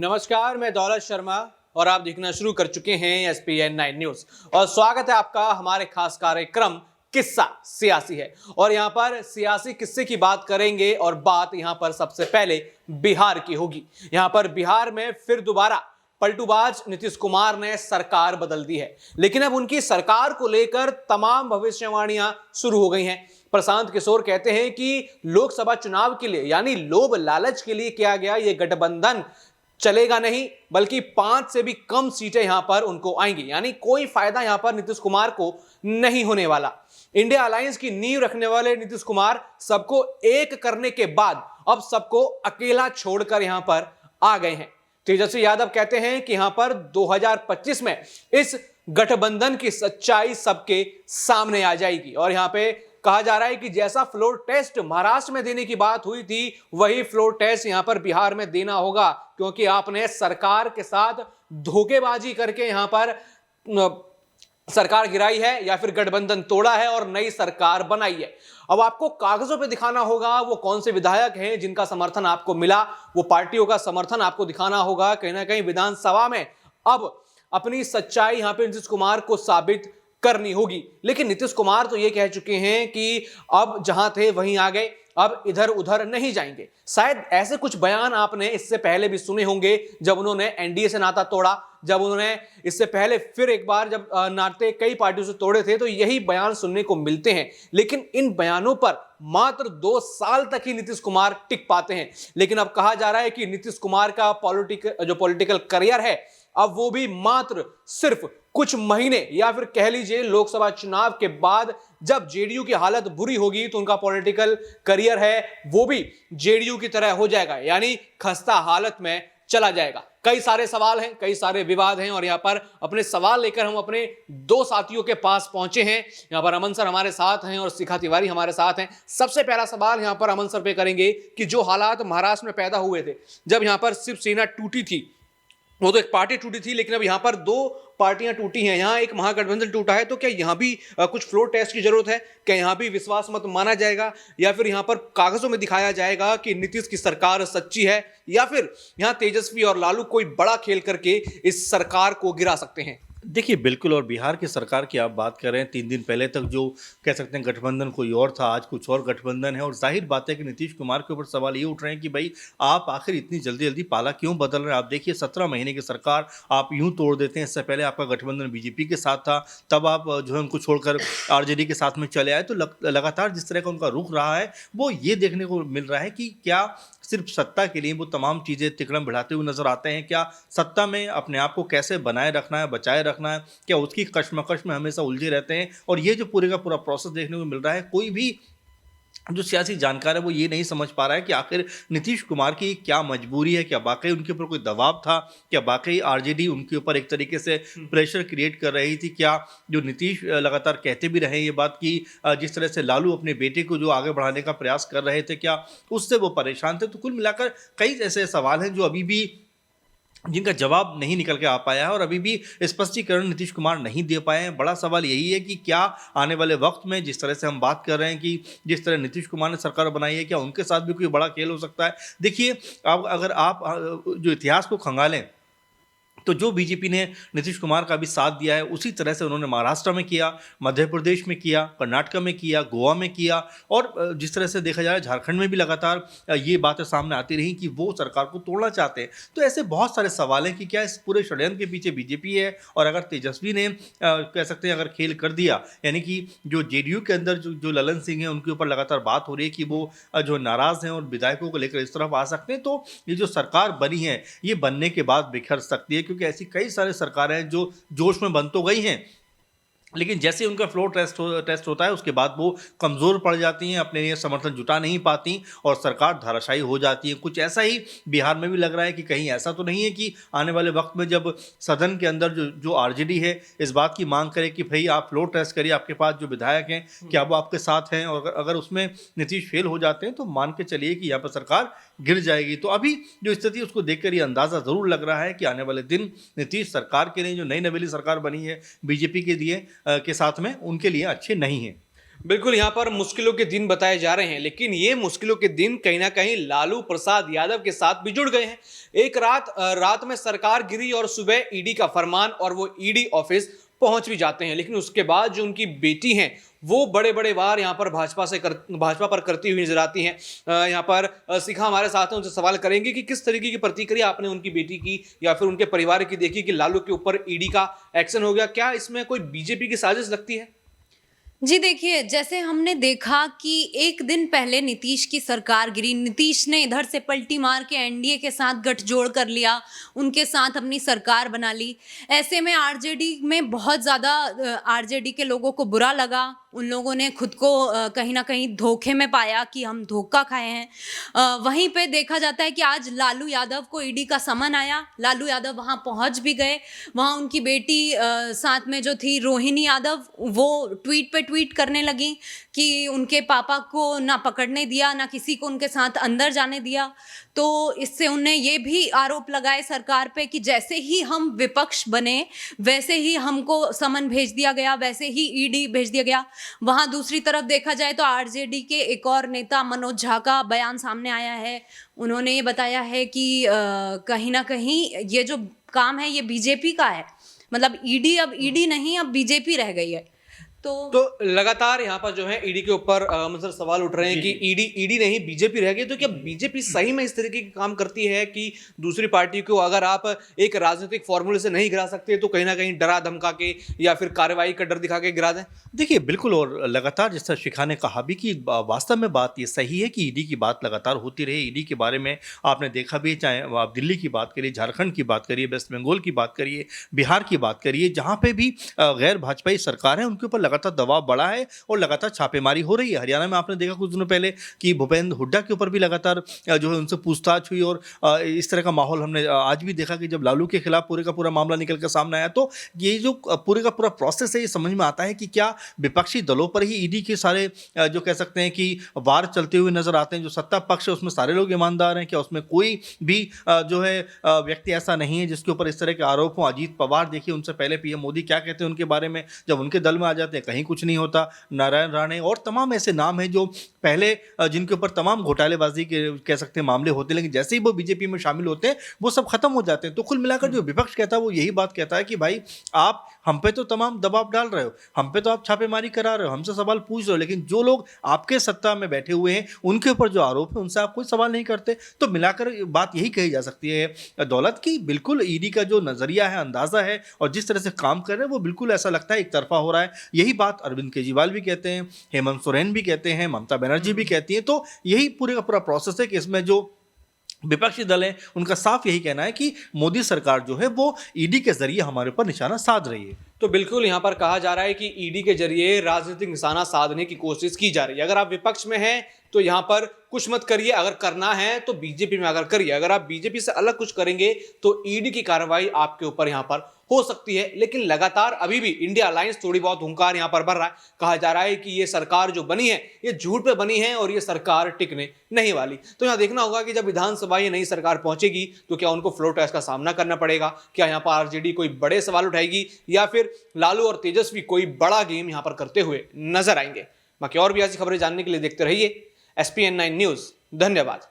नमस्कार, मैं दौलत शर्मा और आप देखना शुरू कर चुके हैं SPN9 न्यूज और स्वागत है आपका हमारे खास कार्यक्रम किस्सा सियासी है। और यहां पर सियासी किस्से की बात करेंगे और बात यहां पर सबसे पहले बिहार की होगी। यहां पर बिहार में फिर दोबारा पलटूबाज नीतीश कुमार ने सरकार बदल दी है, लेकिन अब उनकी सरकार को लेकर तमाम भविष्यवाणियां शुरू हो गई हैं। प्रशांत किशोर कहते हैं कि लोकसभा चुनाव के लिए यानी लोभ लालच के लिए किया गया यह गठबंधन चलेगा नहीं, बल्कि 5 से भी कम सीटें यहां पर उनको आएंगी, यानी कोई फायदा यहां पर नीतीश कुमार को नहीं होने वाला। इंडिया अलायंस की नींव रखने वाले नीतीश कुमार सबको एक करने के बाद अब सबको अकेला छोड़कर यहां पर आ गए हैं। तेजस्वी यादव कहते हैं कि यहां पर 2025 में इस गठबंधन की सच्चाई सबके सामने आ जाएगी। और यहां पे कहा जा रहा है कि जैसा फ्लोर टेस्ट महाराष्ट्र में देने की बात हुई थी, वही फ्लोर टेस्ट यहां पर बिहार में देना होगा, क्योंकि आपने सरकार के साथ धोखेबाजी करके यहां पर सरकार गिराई है या फिर गठबंधन तोड़ा है और नई सरकार बनाई है। अब आपको कागजों पे दिखाना होगा वो कौन से विधायक हैं जिनका समर्थन आपको मिला, वो पार्टियों का समर्थन आपको दिखाना होगा। कहीं ना कहीं विधानसभा में अब अपनी सच्चाई यहां पे नीतीश कुमार को साबित करनी होगी। लेकिन नीतीश कुमार तो ये कह चुके हैं कि अब जहां थे वहीं आ गए, अब इधर उधर नहीं जाएंगे। शायद ऐसे कुछ बयान आपने इससे पहले भी सुने होंगे, जब उन्होंने एनडीए से नाता तोड़ा, जब उन्होंने इससे पहले फिर एक बार जब नाते कई पार्टियों से तोड़े थे, तो यही बयान सुनने को मिलते हैं। लेकिन इन बयानों पर मात्र 2 साल तक ही नीतीश कुमार टिक पाते हैं। लेकिन अब कहा जा रहा है कि नीतीश कुमार का पॉलिटिकल करियर है, अब वो भी मात्र सिर्फ कुछ महीने या फिर कह लीजिए लोकसभा चुनाव के बाद जब जेडीयू की हालत बुरी होगी, तो उनका पॉलिटिकल करियर है वो भी जेडीयू की तरह हो जाएगा, यानी खस्ता हालत में चला जाएगा। कई सारे सवाल हैं, कई सारे विवाद हैं और यहां पर अपने सवाल लेकर हम अपने 2 साथियों के पास पहुंचे हैं। यहां पर अमन सर हमारे साथ हैं और शिखा तिवारी हमारे साथ हैं। सबसे पहला सवाल यहां पर अमन सर पे करेंगे कि जो हालात महाराष्ट्र में पैदा हुए थे, जब यहां पर शिवसेना टूटी थी, वो तो एक पार्टी टूटी थी, लेकिन अब यहां पर 2 पार्टियां टूटी हैं, यहां एक महागठबंधन टूटा है, तो क्या यहां भी कुछ फ्लोर टेस्ट की जरूरत है? क्या यहां भी विश्वास मत माना जाएगा या फिर यहां पर कागजों में दिखाया जाएगा कि नीतीश की सरकार सच्ची है, या फिर यहां तेजस्वी और लालू कोई बड़ा खेल करके इस सरकार को गिरा सकते हैं? देखिए बिल्कुल, और बिहार की सरकार की आप बात कर रहे हैं, 3 दिन पहले तक जो कह सकते हैं गठबंधन कोई और था, आज कुछ और गठबंधन है। और जाहिर बात है कि नीतीश कुमार के ऊपर सवाल ये उठ रहे हैं कि भाई आप आखिर इतनी जल्दी जल्दी पाला क्यों बदल रहे हैं? आप देखिए 17 महीने की सरकार आप यूं तोड़ देते हैं। इससे पहले आपका गठबंधन बीजेपी के साथ था, तब आप जो है उनको छोड़कर आरजेडी के साथ में चले आए। तो लगातार जिस तरह का उनका रुख रहा है, वो ये देखने को मिल रहा है कि क्या सिर्फ सत्ता के लिए वो तमाम चीज़ें तिकड़म बढ़ाते हुए नजर आते हैं? क्या सत्ता में अपने आप को कैसे बनाए रखना है, बचाए रखना है, क्या उसकी कश्मकश में हमेशा उलझे रहते हैं? और ये जो पूरे का पूरा प्रोसेस देखने को मिल रहा है, कोई भी जो सियासी जानकार है वो ये नहीं समझ पा रहा है कि आखिर नीतीश कुमार की क्या मजबूरी है। क्या वाकई उनके ऊपर कोई दबाव था? क्या वाकई आरजेडी उनके ऊपर एक तरीके से प्रेशर क्रिएट कर रही थी? क्या जो नीतीश लगातार कहते भी रहे ये बात कि जिस तरह से लालू अपने बेटे को जो आगे बढ़ाने का प्रयास कर रहे थे, क्या उससे वो परेशान थे? तो कुल मिलाकर कई ऐसे सवाल हैं जो अभी भी जिनका जवाब नहीं निकल के आ पाया है और अभी भी स्पष्टीकरण नीतीश कुमार नहीं दे पाए हैं। बड़ा सवाल यही है कि क्या आने वाले वक्त में जिस तरह से हम बात कर रहे हैं कि जिस तरह नीतीश कुमार ने सरकार बनाई है, क्या उनके साथ भी कोई बड़ा खेल हो सकता है? देखिए, अब अगर आप जो इतिहास को खंगालें तो जो बीजेपी ने नीतीश कुमार का भी साथ दिया है, उसी तरह से उन्होंने महाराष्ट्र में किया, मध्य प्रदेश में किया, कर्नाटक में किया, गोवा में किया, और जिस तरह से देखा जाए झारखंड में भी लगातार ये बातें सामने आती रही कि वो सरकार को तोड़ना चाहते हैं। तो ऐसे बहुत सारे सवाल हैं कि क्या इस पूरे षड्यंत्र के पीछे बीजेपी है? और अगर तेजस्वी ने कह सकते हैं अगर खेल कर दिया, यानी कि जो जेडीयू के अंदर जो ललन सिंह है उनके ऊपर लगातार बात हो रही है कि वो जो नाराज़ हैं और विधायकों को लेकर इस तरफ आ सकते हैं, तो ये जो सरकार बनी है ये बनने के बाद बिखर सकती है, क्योंकि ऐसी कई सारी सरकारें हैं जो जोश में बन तो गई हैं, लेकिन जैसे उनका फ्लोर टेस्ट होता है उसके बाद वो कमज़ोर पड़ जाती हैं, अपने लिए समर्थन जुटा नहीं पाती और सरकार धाराशायी हो जाती है। कुछ ऐसा ही बिहार में भी लग रहा है कि कहीं ऐसा तो नहीं है कि आने वाले वक्त में जब सदन के अंदर जो आरजेडी है इस बात की मांग करे कि भाई आप फ्लोर टेस्ट करिए, आपके पास जो विधायक हैं क्या वो आपके साथ हैं, और अगर उसमें नीतीश फेल हो जाते हैं तो मान के चलिए कि यहाँ पर सरकार गिर जाएगी। तो अभी जो स्थिति है उसको देखकर ये अंदाज़ा ज़रूर लग रहा है कि आने वाले दिन नीतीश सरकार के लिए, जो नई नवेली सरकार बनी है बीजेपी के लिए के साथ में, उनके लिए अच्छे नहीं हैं। बिल्कुल, यहाँ पर मुश्किलों के दिन बताए जा रहे हैं, लेकिन ये मुश्किलों के दिन कहीं ना कहीं लालू प्रसाद यादव के साथ भी जुड़ गए हैं। एक रात में सरकार गिरी और सुबह ईडी का फरमान और वो ईडी ऑफिस पहुंच भी जाते हैं, लेकिन उसके बाद जो उनकी बेटी हैं वो बड़े बड़े वार यहाँ पर भाजपा पर करती हुई नजर आती हैं। यहाँ पर शिखा हमारे साथ हैं, उनसे सवाल करेंगे कि किस तरीके की प्रतिक्रिया आपने उनकी बेटी की या फिर उनके परिवार की देखी कि लालू के ऊपर ईडी का एक्शन हो गया। क्या इसमें कोई बीजेपी की साजिश लगती है? जी देखिए, जैसे हमने देखा कि एक दिन पहले नीतीश की सरकार गिरी, नीतीश ने इधर से पलटी मार के एनडीए के साथ गठजोड़ कर लिया, उनके साथ अपनी सरकार बना ली। ऐसे में आरजेडी में बहुत ज़्यादा आरजेडी के लोगों को बुरा लगा। उन लोगों ने खुद को कहीं ना कहीं धोखे में पाया कि हम धोखा खाए हैं। वहीं पे देखा जाता है कि आज लालू यादव को ईडी का समन आया, लालू यादव वहाँ पहुँच भी गए। वहाँ उनकी बेटी साथ में जो थी रोहिणी यादव, वो ट्वीट पे ट्वीट करने लगी कि उनके पापा को ना पकड़ने दिया, ना किसी को उनके साथ अंदर जाने दिया। तो इससे उन्हें ये भी आरोप लगाए सरकार पे कि जैसे ही हम विपक्ष बने वैसे ही हमको समन भेज दिया गया, वैसे ही ईडी भेज दिया गया। वहाँ दूसरी तरफ देखा जाए तो आरजेडी के एक और नेता मनोज झा का बयान सामने आया है। उन्होंने ये बताया है कि कहीं ना कहीं ये जो काम है ये बीजेपी का है, मतलब ईडी अब ईडी नहीं, अब बीजेपी रह गई है। तो लगातार यहाँ पर जो है ईडी के ऊपर मतलब सवाल उठ रहे हैं कि ईडी नहीं बीजेपी रह गई। तो क्या बीजेपी सही में इस तरीके के काम करती है कि दूसरी पार्टी को अगर आप एक राजनीतिक फॉर्मूले से नहीं गिरा सकते तो कहीं ना कहीं डरा धमका के या फिर कार्रवाई का डर दिखा के गिरा दें? देखिए बिल्कुल, और लगातार जैसा शिखा ने कहा भी कि वास्तव में बात ये सही है कि ईडी की बात लगातार होती रही। ईडी के बारे में आपने देखा भी, चाहे आप दिल्ली की बात करिए, झारखंड की बात करिए, वेस्ट बंगाल की बात करिए, बिहार की बात करिए, जहाँ पे भी गैर भाजपाई सरकार है उनके ऊपर लगातार दबाव बढ़ा है और लगातार छापेमारी हो रही है। हरियाणा में आपने देखा कुछ दिनों पहले कि भूपेंद्र हुड्डा के ऊपर भी लगातार जो है उनसे पूछताछ हुई और इस तरह का माहौल हमने आज भी देखा कि जब लालू के खिलाफ पूरे का पूरा मामला निकल कर सामने आया। तो ये जो पूरे का पूरा प्रोसेस है ये समझ में आता है कि क्या विपक्षी दलों पर ही ईडी के सारे जो कह सकते हैं कि वार चलते हुए नजर आते हैं। जो सत्ता पक्ष है उसमें सारे लोग ईमानदार हैं, क्या उसमें कोई भी जो है व्यक्ति ऐसा नहीं है जिसके ऊपर इस तरह के आरोप हों? अजीत पवार देखिए, उनसे पहले पीएम मोदी क्या कहते हैं उनके बारे में, जब उनके दल में आ जाते हैं कहीं कुछ नहीं होता। नारायण राणे और तमाम ऐसे नाम हैं जो पहले जिनके ऊपर तमाम घोटालेबाजी के कह सकते हैं मामले होते हैं, लेकिन जैसे ही वो बीजेपी में शामिल होते हैं वो सब खत्म हो जाते हैं। तो कुल मिलाकर जो विपक्ष कहता है वो यही बात कहता है कि भाई आप हम पे तो तमाम दबाव डाल रहे हो, हम पे तो आप छापेमारी करा रहे हो, हमसे सवाल पूछ रहे हो, लेकिन जो लोग आपके सत्ता में बैठे हुए हैं उनके ऊपर जो आरोप है उनसे आप कोई सवाल नहीं करते। तो मिलाकर बात यही कही जा सकती है दौलत की, बिल्कुल ईडी का जो नजरिया है, अंदाजा है और जिस तरह से काम कर रहे हैं वो बिल्कुल ऐसा लगता है एक तरफा हो रहा है। यही बात अरविंद केजरीवाल भी कहते हैं, हेमंत सोरेन भी कहते हैं, ममता बनर्जी भी कहती हैं। तो यही पूरे का पूरा प्रोसेस है कि इसमें जो विपक्षी दल है उनका साफ यही कहना है कि मोदी सरकार जो है वो ईडी के जरिए हमारे ऊपर निशाना साध रही है। तो बिल्कुल यहाँ पर कहा जा रहा है कि ईडी के जरिए राजनीतिक निशाना साधने की कोशिश की जा रही है। अगर आप विपक्ष में हैं तो यहाँ पर कुछ मत करिए, अगर करना है तो बीजेपी में अगर करिए, अगर आप बीजेपी से अलग कुछ करेंगे तो ईडी की कार्रवाई आपके ऊपर यहाँ पर हो सकती है। लेकिन लगातार अभी भी इंडिया अलायंस थोड़ी बहुत हुंकार यहाँ पर भर रहा है। कहा जा रहा है कि ये सरकार जो बनी है ये झूठ पे बनी है और ये सरकार टिकने नहीं वाली। तो यहाँ देखना होगा कि जब विधानसभा ये नई सरकार पहुंचेगी तो क्या उनको फ्लोर टेस्ट का सामना करना पड़ेगा, क्या यहाँ पर आरजेडी कोई बड़े सवाल उठाएगी या फिर लालू और तेजस्वी कोई बड़ा गेम यहाँ पर करते हुए नजर आएंगे। बाकी और भी ऐसी खबरें जानने के लिए देखते रहिए SPN9 न्यूज। धन्यवाद।